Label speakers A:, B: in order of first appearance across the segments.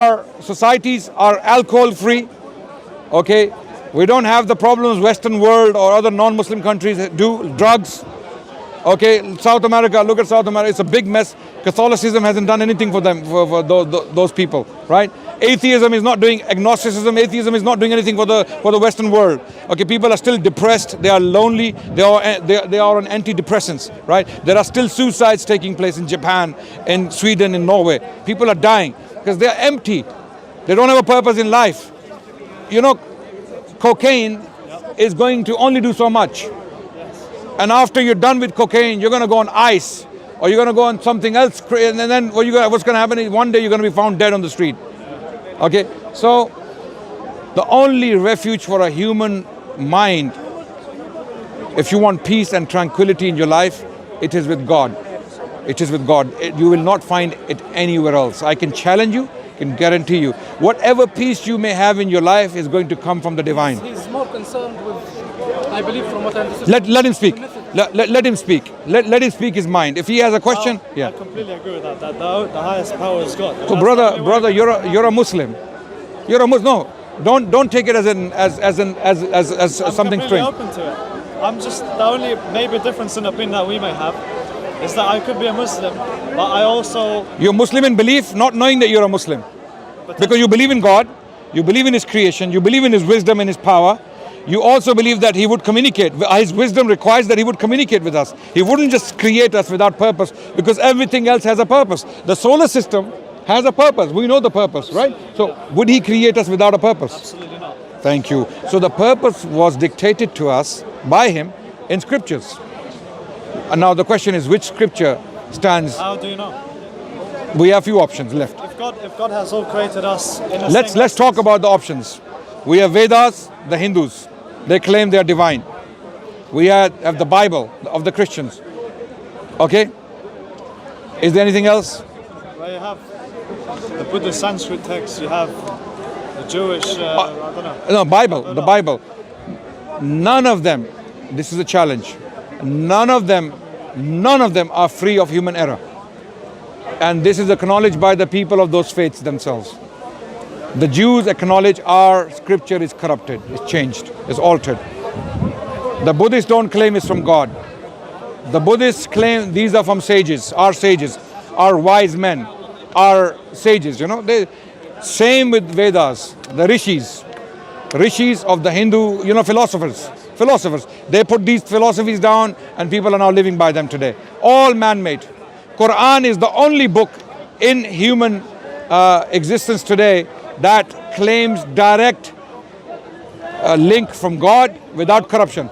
A: Our societies are alcohol-free, okay? We don't have the problems Western world or other non-Muslim countries do, drugs. Okay, South America, look at South America, it's a big mess. Catholicism hasn't done anything for them, for those people, right? Atheism is not doing, agnosticism, atheism is not doing anything for the Western world. Okay, people are still depressed, they are lonely, they are on antidepressants, right? There are still suicides taking place in Japan, in Sweden, in Norway. People are dying because they are empty. They don't have a purpose in life. You know, cocaine is going to only do so much. And after you're done with cocaine, you're going to go on ice, or you're going to go on something else, and then what's going to happen is one day you're going to be found dead on the street. Okay, so the only refuge for a human mind, if you want peace and tranquility in your life, it is with God. It is with God. You will not find it anywhere else. I can challenge you, can guarantee you. Whatever peace you may have in your life is going to come from the divine.
B: He's more concerned with, I believe, from what I understand.
A: Let him speak. Let him speak. Let him speak his mind. If he has a question,
C: I completely agree with that. That the highest power is God.
A: So, brother, you're a Muslim. You're a Muslim. No, don't take it as something strange.
C: I'm completely open to it. I'm just the only maybe difference in opinion that we may have is that I could be a Muslim, but I also...
A: You're Muslim in belief, not knowing that you're a Muslim. Because you believe in God, you believe in His creation, you believe in His wisdom and His power. You also believe that He would communicate. His wisdom requires that He would communicate with us. He wouldn't just create us without purpose, because everything else has a purpose. The solar system has a purpose. We know the purpose, right? So would He create us without a purpose?
C: Absolutely not.
A: Thank you. So the purpose was dictated to us by Him in scriptures. And now the question is, which scripture stands?
C: How do you know?
A: We have few options left.
C: If God has all created us in a
A: Let's talk about the options. We have Vedas, the Hindus. They claim they are divine. We have the Bible of the Christians. Okay? Is there anything else?
C: Well, you have the Buddhist Sanskrit text, you have the Jewish, I don't know.
A: No, Bible, the Bible. None of them, this is a challenge, none of them are free of human error. And this is acknowledged by the people of those faiths themselves. The Jews acknowledge our scripture is corrupted, it's changed, it's altered. The Buddhists don't claim it's from God. The Buddhists claim these are from sages, our wise men, our sages, you know. Same with Vedas, the rishis of the Hindu, you know, philosophers. They put these philosophies down and people are now living by them today. All man-made. Quran is the only book in human existence today that claims direct link from God without corruption,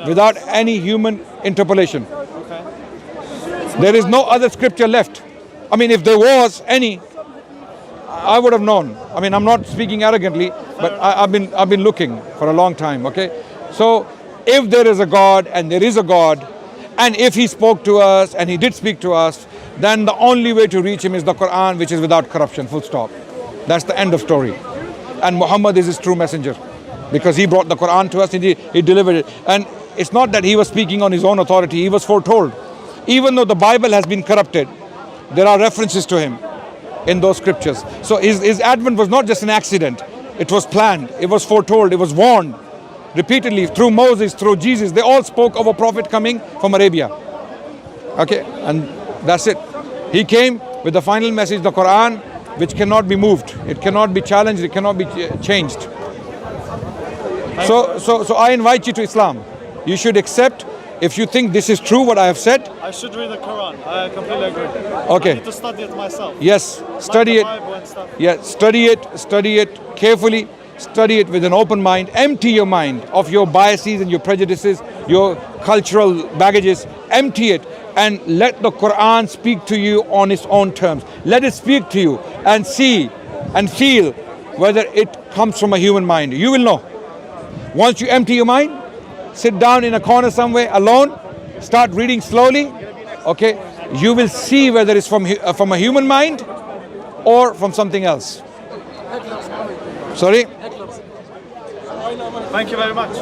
A: without any human interpolation.
C: Okay.
A: There is no other scripture left. I mean, if there was any, I would have known. I mean, I'm not speaking arrogantly, but I've been looking for a long time. Okay, so if there is a God and there is a God, and if He spoke to us and He did speak to us, then the only way to reach Him is the Quran, which is without corruption. Full stop. That's the end of story. And Muhammad is His true messenger, because he brought the Quran to us and he delivered it. And it's not that he was speaking on his own authority. He was foretold. Even though the Bible has been corrupted, there are references to him in those scriptures. So his advent was not just an accident. It was planned. It was foretold. It was warned repeatedly through Moses, through Jesus. They all spoke of a prophet coming from Arabia. Okay, and that's it. He came with the final message, the Quran, which cannot be moved. It cannot be challenged. It cannot be changed. So I invite you to Islam. You should accept. If you think this is true, what I have said,
C: I should read the Quran. I completely agree.
A: Okay.
C: I need to study it myself.
A: Yes, study it.
C: Bible and stuff.
A: Yeah, study it carefully. Study it with an open mind. Empty your mind of your biases and your prejudices, your cultural baggages. Empty it and let the Quran speak to you on its own terms. Let it speak to you and see and feel whether it comes from a human mind. You will know. Once you empty your mind, sit down in a corner somewhere alone, start reading slowly, okay? You will see whether it's from a human mind or from something else. Sorry?
C: Thank you very much.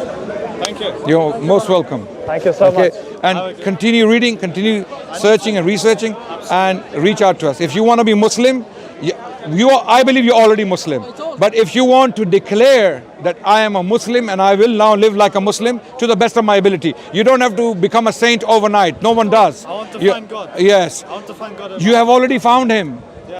C: Thank you.
A: You're most welcome.
C: Thank you so much.
A: And continue reading, continue searching and researching, and reach out to us. If you want to be Muslim, I believe you're already Muslim. But if you want to declare that I am a Muslim and I will now live like a Muslim to the best of my ability, you don't have to become a saint overnight. No one does.
C: I want to
A: You-
C: find God.
A: Yes.
C: I want to find God.
A: You have already found him.